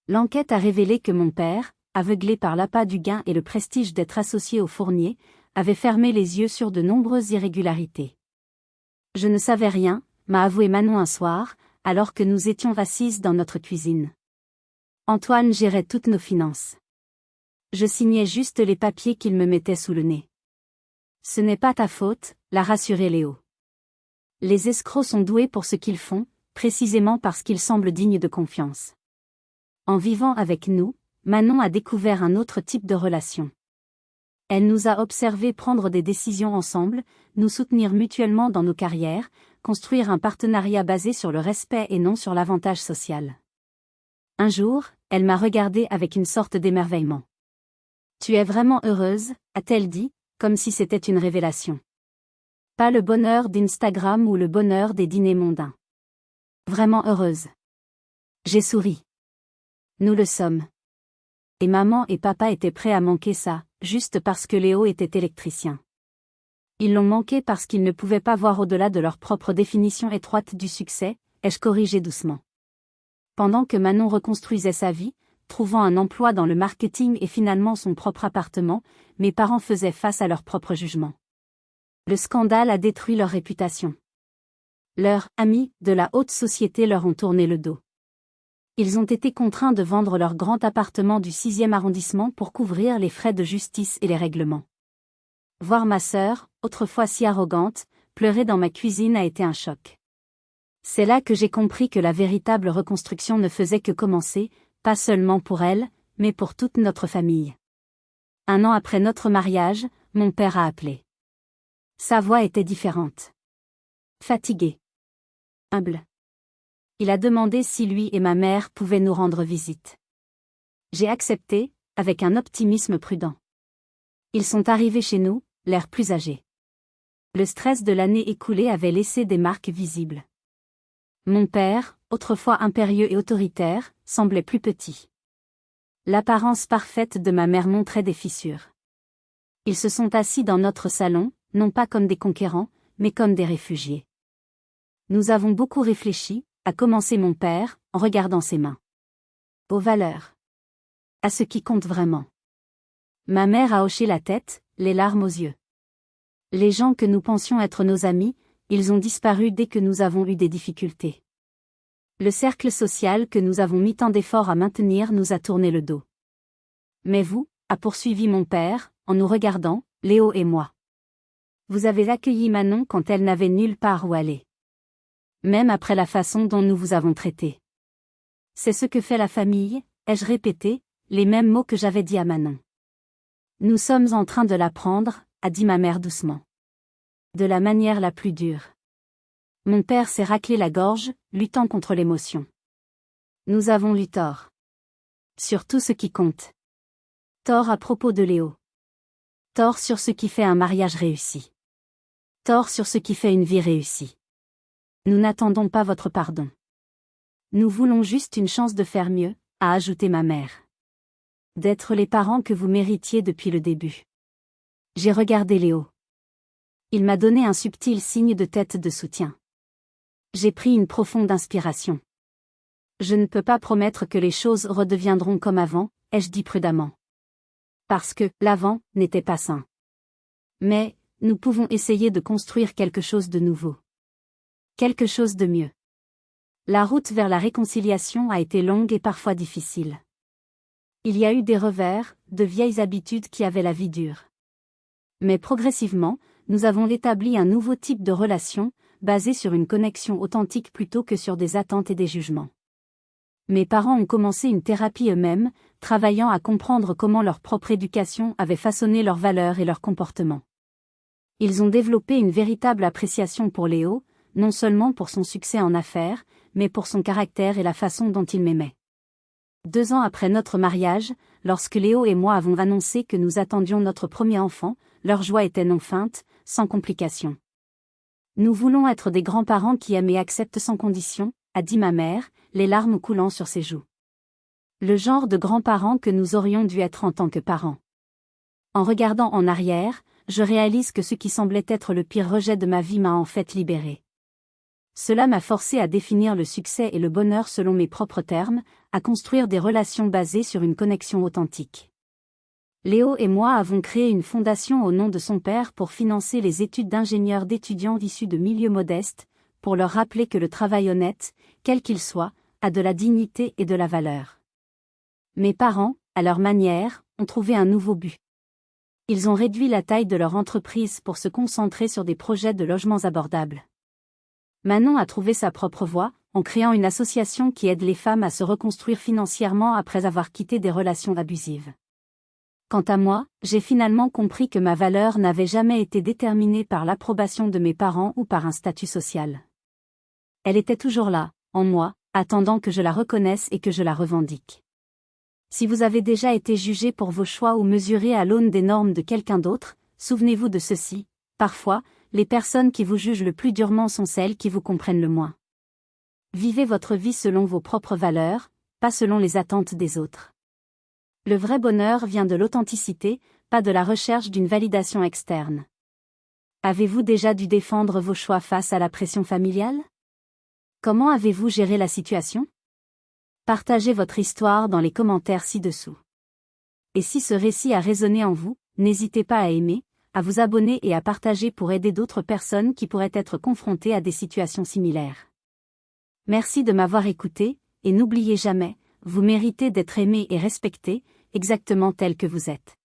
L'enquête a révélé que mon père, aveuglé par l'appât du gain et le prestige d'être associé au fournier, avait fermé les yeux sur de nombreuses irrégularités. Je ne savais rien, m'a avoué Manon un soir, alors que nous étions assises dans notre cuisine. Antoine gérait toutes nos finances. Je signais juste les papiers qu'il me mettait sous le nez. Ce n'est pas ta faute, l'a rassuré Léo. Les escrocs sont doués pour ce qu'ils font, précisément parce qu'ils semblent dignes de confiance. En vivant avec nous, Manon a découvert un autre type de relation. Elle nous a observés prendre des décisions ensemble, nous soutenir mutuellement dans nos carrières, construire un partenariat basé sur le respect et non sur l'avantage social. Un jour, elle m'a regardée avec une sorte d'émerveillement. « Tu es vraiment heureuse ?» a-t-elle dit, comme si c'était une révélation. Pas le bonheur d'Instagram ou le bonheur des dîners mondains. Vraiment heureuse. J'ai souri. Nous le sommes. Et maman et papa étaient prêts à manquer ça, juste parce que Léo était électricien. Ils l'ont manqué parce qu'ils ne pouvaient pas voir au-delà de leur propre définition étroite du succès, ai-je corrigé doucement. Pendant que Manon reconstruisait sa vie, trouvant un emploi dans le marketing et finalement son propre appartement, mes parents faisaient face à leur propre jugement. Le scandale a détruit leur réputation. Leurs amis de la haute société leur ont tourné le dos. Ils ont été contraints de vendre leur grand appartement du 6e arrondissement pour couvrir les frais de justice et les règlements. Voir ma sœur, autrefois si arrogante, pleurer dans ma cuisine a été un choc. C'est là que j'ai compris que la véritable reconstruction ne faisait que commencer, pas seulement pour elle, mais pour toute notre famille. 1 an après notre mariage, mon père a appelé. Sa voix était différente. Fatigué. Humble. Il a demandé si lui et ma mère pouvaient nous rendre visite. J'ai accepté, avec un optimisme prudent. Ils sont arrivés chez nous, l'air plus âgés. Le stress de l'année écoulée avait laissé des marques visibles. Mon père, autrefois impérieux et autoritaire, semblait plus petit. L'apparence parfaite de ma mère montrait des fissures. Ils se sont assis dans notre salon, non pas comme des conquérants, mais comme des réfugiés. Nous avons beaucoup réfléchi, a commencé mon père, en regardant ses mains. Aux valeurs. À ce qui compte vraiment. Ma mère a hoché la tête, les larmes aux yeux. Les gens que nous pensions être nos amis, ils ont disparu dès que nous avons eu des difficultés. Le cercle social que nous avons mis tant d'efforts à maintenir nous a tourné le dos. Mais vous, a poursuivi mon père, en nous regardant, Léo et moi. Vous avez accueilli Manon quand elle n'avait nulle part où aller. Même après la façon dont nous vous avons traité. C'est ce que fait la famille, ai-je répété, les mêmes mots que j'avais dit à Manon. Nous sommes en train de l'apprendre, a dit ma mère doucement. De la manière la plus dure. Mon père s'est raclé la gorge, luttant contre l'émotion. Nous avons eu tort. Sur tout ce qui compte. Tort à propos de Léo. Tort sur ce qui fait un mariage réussi. Tort sur ce qui fait une vie réussie. Nous n'attendons pas votre pardon. Nous voulons juste une chance de faire mieux, a ajouté ma mère. D'être les parents que vous méritiez depuis le début. J'ai regardé Léo. Il m'a donné un subtil signe de tête de soutien. J'ai pris une profonde inspiration. Je ne peux pas promettre que les choses redeviendront comme avant, ai-je dit prudemment. Parce que l'avant n'était pas sain. Mais nous pouvons essayer de construire quelque chose de nouveau. Quelque chose de mieux. La route vers la réconciliation a été longue et parfois difficile. Il y a eu des revers, de vieilles habitudes qui avaient la vie dure. Mais progressivement, nous avons établi un nouveau type de relation, basé sur une connexion authentique plutôt que sur des attentes et des jugements. Mes parents ont commencé une thérapie eux-mêmes, travaillant à comprendre comment leur propre éducation avait façonné leurs valeurs et leurs comportements. Ils ont développé une véritable appréciation pour Léo, non seulement pour son succès en affaires, mais pour son caractère et la façon dont il m'aimait. 2 ans après notre mariage, lorsque Léo et moi avons annoncé que nous attendions notre premier enfant, leur joie était non feinte, sans complications. Nous voulons être des grands-parents qui aiment et acceptent sans condition, a dit ma mère, les larmes coulant sur ses joues. Le genre de grands-parents que nous aurions dû être en tant que parents. En regardant en arrière, je réalise que ce qui semblait être le pire rejet de ma vie m'a en fait libéré. Cela m'a forcé à définir le succès et le bonheur selon mes propres termes, à construire des relations basées sur une connexion authentique. Léo et moi avons créé une fondation au nom de son père pour financer les études d'ingénieur d'étudiants issus de milieux modestes, pour leur rappeler que le travail honnête, quel qu'il soit, a de la dignité et de la valeur. Mes parents, à leur manière, ont trouvé un nouveau but. Ils ont réduit la taille de leur entreprise pour se concentrer sur des projets de logements abordables. Manon a trouvé sa propre voie, en créant une association qui aide les femmes à se reconstruire financièrement après avoir quitté des relations abusives. Quant à moi, j'ai finalement compris que ma valeur n'avait jamais été déterminée par l'approbation de mes parents ou par un statut social. Elle était toujours là, en moi, attendant que je la reconnaisse et que je la revendique. Si vous avez déjà été jugé pour vos choix ou mesuré à l'aune des normes de quelqu'un d'autre, souvenez-vous de ceci, parfois, les personnes qui vous jugent le plus durement sont celles qui vous comprennent le moins. Vivez votre vie selon vos propres valeurs, pas selon les attentes des autres. Le vrai bonheur vient de l'authenticité, pas de la recherche d'une validation externe. Avez-vous déjà dû défendre vos choix face à la pression familiale? Comment avez-vous géré la situation? Partagez votre histoire dans les commentaires ci-dessous. Et si ce récit a résonné en vous, n'hésitez pas à aimer, à vous abonner et à partager pour aider d'autres personnes qui pourraient être confrontées à des situations similaires. Merci de m'avoir écouté, et n'oubliez jamais, vous méritez d'être aimé et respecté, exactement tel que vous êtes.